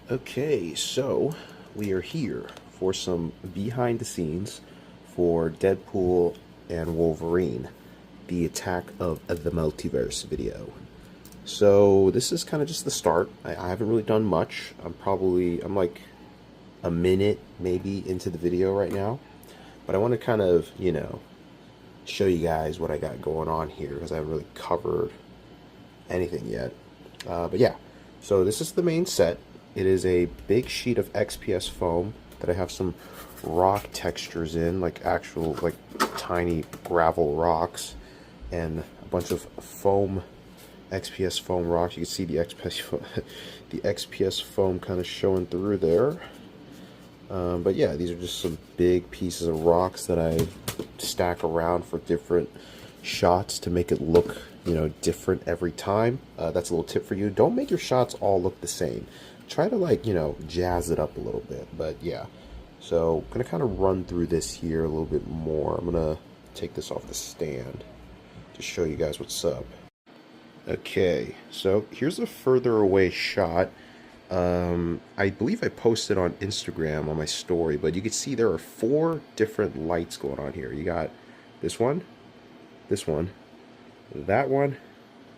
Okay, so we are here for some behind the scenes for Deadpool and Wolverine, the Attack of the Multiverse video. So this is kind of just the start. I haven't really done much. I'm like a minute maybe into the video right now, but I want to kind of, show you guys what I got going on here because I haven't really covered anything yet. But yeah, so this is the main set. It is a big sheet of XPS foam that I have some rock textures in, like actual, like tiny gravel rocks, and a bunch of foam, XPS foam rocks. You can see the XPS foam kind of showing through there. But yeah, these are just some big pieces of rocks that I stack around for different shots to make it look, different every time. That's a little tip for you. Don't make your shots all look the same. Try to jazz it up a little bit. But yeah, so I'm gonna kind of run through this here a little bit more. I'm gonna take this off the stand to show you guys what's up. Okay, so here's a further away shot. I believe I posted on Instagram on my story, but you can see there are 4 different lights going on here. You got this one, that one,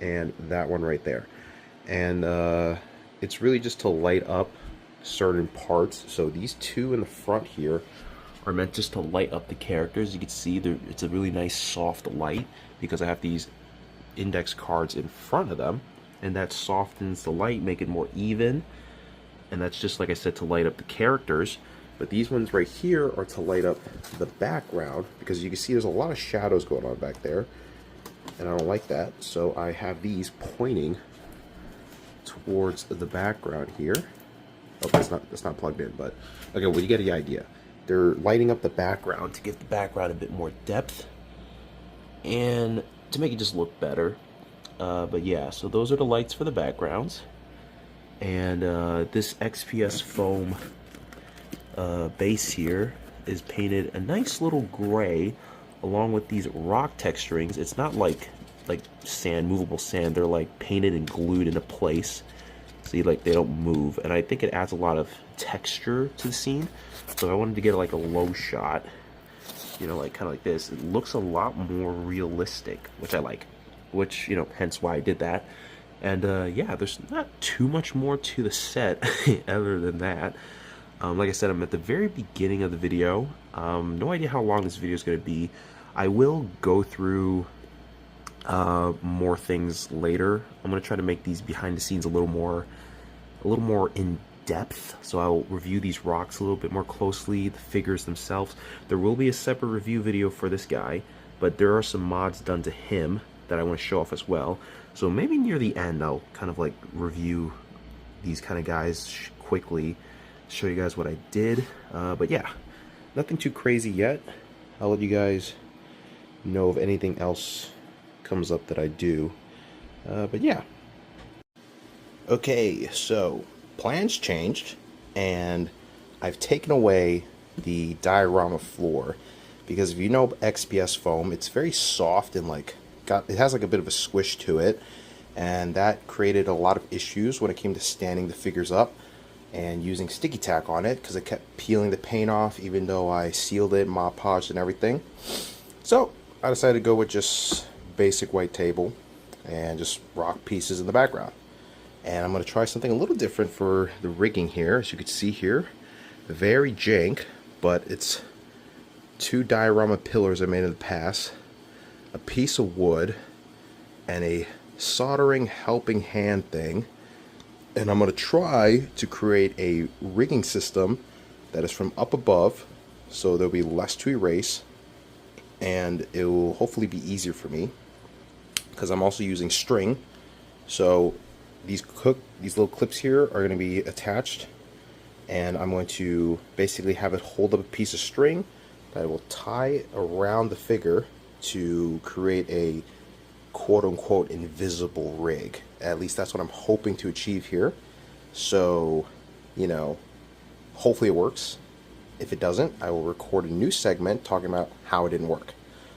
and that one right there. And it's really just to light up certain parts. So these 2 in the front here are meant just to light up the characters. You can see it's a really nice soft light because I have these index cards in front of them, and that softens the light, make it more even. And that's just, like I said, to light up the characters. But these ones right here are to light up the background, because you can see there's a lot of shadows going on back there, and I don't like that. So I have these pointing towards the background here. Oh, that's not plugged in, but okay, well, you get the idea. They're lighting up the background to give the background a bit more depth and to make it just look better. But yeah, so those are the lights for the backgrounds. And this XPS foam base here is painted a nice little gray along with these rock texturings. It's not like sand, movable sand. They're like painted and glued into place. See, like they don't move. And I think it adds a lot of texture to the scene. So I wanted to get like a low shot, like kind of like this. It looks a lot more realistic, which I like, which, hence why I did that. And yeah, there's not too much more to the set other than that. Like I said, I'm at the very beginning of the video. No idea how long this video is going to be. I will go through more things later. I'm going to try to make these behind the scenes a little more in depth. So I'll review these rocks a little bit more closely, the figures themselves. There will be a separate review video for this guy, but there are some mods done to him that I want to show off as well. So maybe near the end I'll kind of like review these kind of guys quickly, show you guys what I did. But yeah, nothing too crazy yet. I'll let you guys know if anything else comes up that I do. But yeah. Okay, so plans changed, and I've taken away the diorama floor because if you know XPS foam, it's very soft and it has like a bit of a squish to it, and that created a lot of issues when it came to standing the figures up and using sticky tack on it because it kept peeling the paint off even though I sealed it, Mod Podged and everything. So I decided to go with just basic white table and just rock pieces in the background. And I'm going to try something a little different for the rigging here. As you can see here, very jank, but it's 2 diorama pillars I made in the past, a piece of wood, and a soldering helping hand thing. And I'm going to try to create a rigging system that is from up above, so there'll be less to erase, and it will hopefully be easier for me because I'm also using string. So these little clips here are going to be attached, and I'm going to basically have it hold up a piece of string that I will tie around the figure to create a quote-unquote invisible rig. At least that's what I'm hoping to achieve here. So, hopefully it works. If it doesn't, I will record a new segment talking about how it didn't work.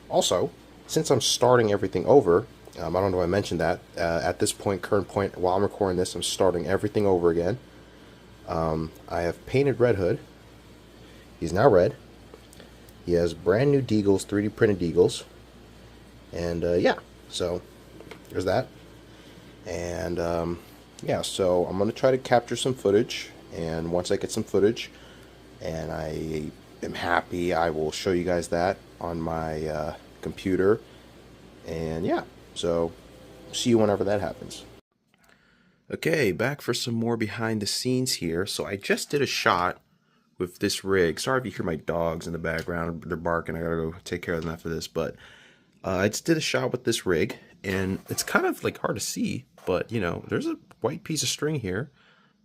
Also, since I'm starting everything over, I don't know if I mentioned that, at this point, current point, while I'm recording this, I'm starting everything over again. I have painted Red Hood. He's now red. He has brand new deagles, 3D printed deagles. And yeah, so there's that. And yeah, so I'm going to try to capture some footage. And once I get some footage and I am happy, I will show you guys that on my computer. And yeah, so see you whenever that happens. Okay, back for some more behind the scenes here. So I just did a shot with this rig. Sorry if you hear my dogs in the background. They're barking. I gotta go take care of them after this. But I just did a shot with this rig, and it's kind of like hard to see, but you know, there's a white piece of string here.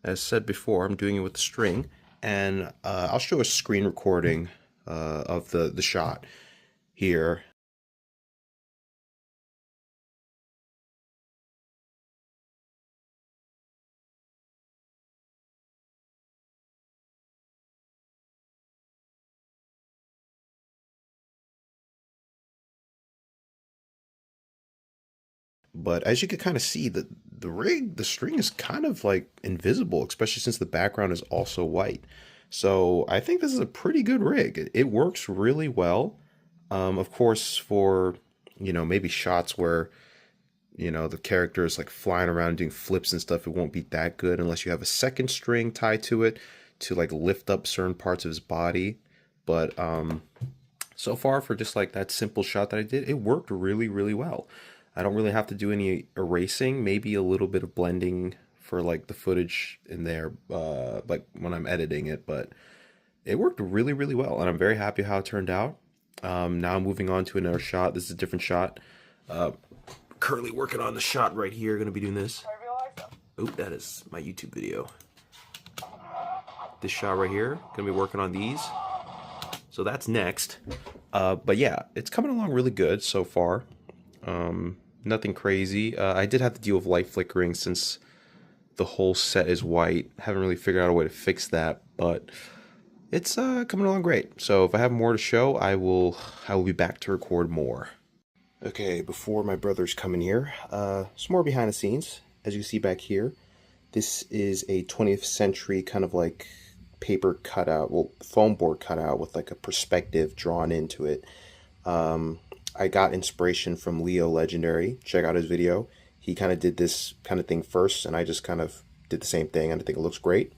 As said before, I'm doing it with the string, and I'll show a screen recording of the shot here. But as you can kind of see, the string is kind of like invisible, especially since the background is also white. So I think this is a pretty good rig. It works really well. Of course, for maybe shots where the character is like flying around doing flips and stuff, it won't be that good unless you have a second string tied to it to like lift up certain parts of his body. But so far, for just like that simple shot that I did, it worked really, really well. I don't really have to do any erasing, maybe a little bit of blending for like the footage in there, like when I'm editing it, but it worked really, really well, and I'm very happy how it turned out. Now I'm moving on to another shot. This is a different shot. Currently working on the shot right here. Gonna be doing this. Oh, that is my YouTube video. This shot right here. Gonna be working on these. So that's next. But yeah, it's coming along really good so far. Nothing crazy. I did have to deal with light flickering since the whole set is white. Haven't really figured out a way to fix that, but it's coming along great. So if I have more to show, I will be back to record more. Okay, before my brothers come in here, some more behind the scenes. As you see back here, this is a 20th century kind of like paper cutout, well, foam board cutout with like a perspective drawn into it. I got inspiration from Leo Legendary. Check out his video. He kind of did this kind of thing first, and I just kind of did the same thing, and I think it looks great.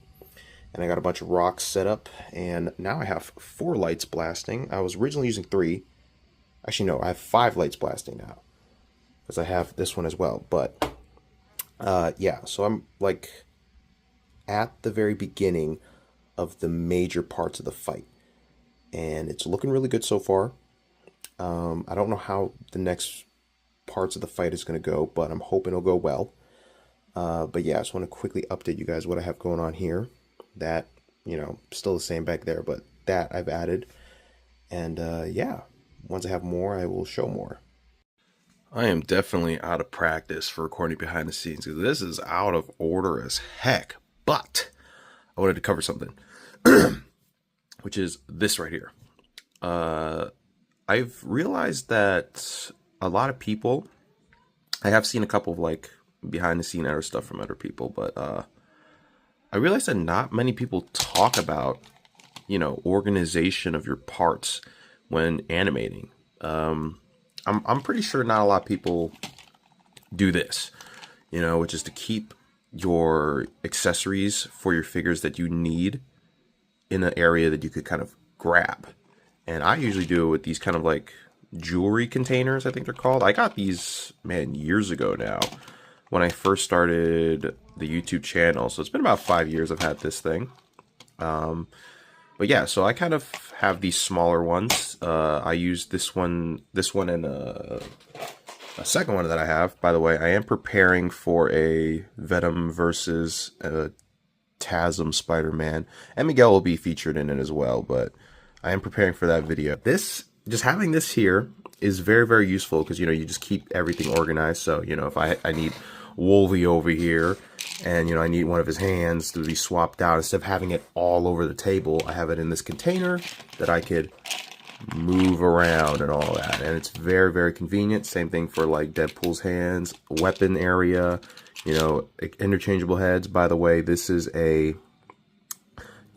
And I got a bunch of rocks set up, and now I have 4 lights blasting. I was originally using 3. Actually, no, I have 5 lights blasting now, because I have this one as well. But yeah, so I'm like at the very beginning of the major parts of the fight, and it's looking really good so far. I don't know how the next parts of the fight is going to go, but I'm hoping it'll go well. But yeah, I just want to quickly update you guys what I have going on here. That, still the same back there, but that I've added. And yeah, once I have more, I will show more. I am definitely out of practice for recording behind the scenes, because this is out of order as heck. But I wanted to cover something, which is this right here. I've realized that a lot of people, I have seen a couple of like behind the scene editor stuff from other people, but I realized that not many people talk about, organization of your parts when animating. I'm pretty sure not a lot of people do this, which is to keep your accessories for your figures that you need in an area that you could kind of grab. And I usually do it with these kind of like jewelry containers, I think they're called. I got these, man, years ago now when I first started the YouTube channel. So it's been about 5 years I've had this thing. But yeah, so I kind of have these smaller ones. I use this one and a second one that I have. By the way, I am preparing for a Venom versus TASM Spider-Man. And Miguel will be featured in it as well, but I am preparing for that video. Just having this here is very, very useful because, you just keep everything organized. So, if I need Wolvie over here and, I need one of his hands to be swapped out, instead of having it all over the table, I have it in this container that I could move around and all that. And it's very, very convenient. Same thing for like Deadpool's hands, weapon area, interchangeable heads. By the way, this is a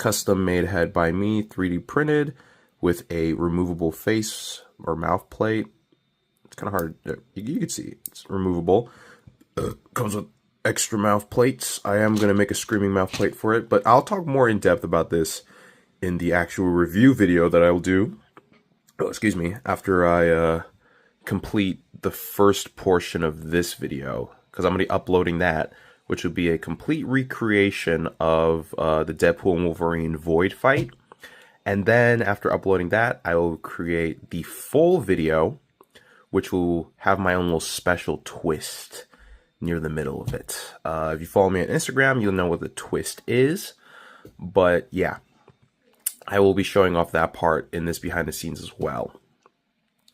custom made head by me, 3D printed with a removable face or mouth plate. It's kind of hard. You can see it's removable. Comes with extra mouth plates. I am going to make a screaming mouth plate for it, but I'll talk more in depth about this in the actual review video that I will do. Oh, excuse me. After I complete the first portion of this video, because I'm going to be uploading that, which will be a complete recreation of the Deadpool and Wolverine Void fight. And then after uploading that, I will create the full video, which will have my own little special twist near the middle of it. If you follow me on Instagram, you'll know what the twist is. But yeah, I will be showing off that part in this behind the scenes as well,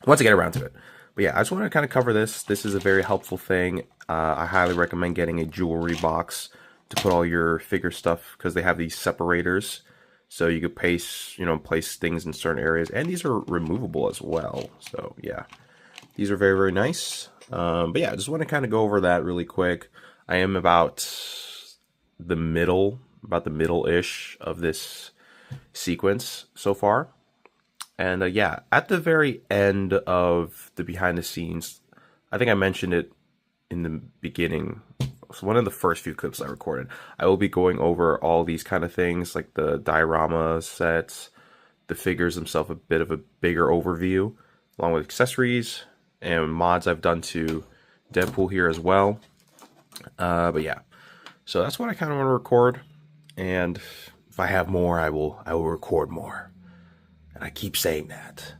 once I get around to it. But yeah, I just want to kind of cover this. This is a very helpful thing. I highly recommend getting a jewelry box to put all your figure stuff, because they have these separators, so you could place things in certain areas, and these are removable as well. So yeah, these are very, very nice. But yeah, I just want to kind of go over that really quick. I am about the middle-ish of this sequence so far. And yeah, at the very end of the behind the scenes, I think I mentioned it in the beginning. So one of the first few clips I recorded, I will be going over all these kind of things, like the diorama sets, the figures themselves, a bit of a bigger overview, along with accessories and mods I've done to Deadpool here as well. But yeah, so that's what I kind of want to record, and if I have more, I will record more. And I keep saying that.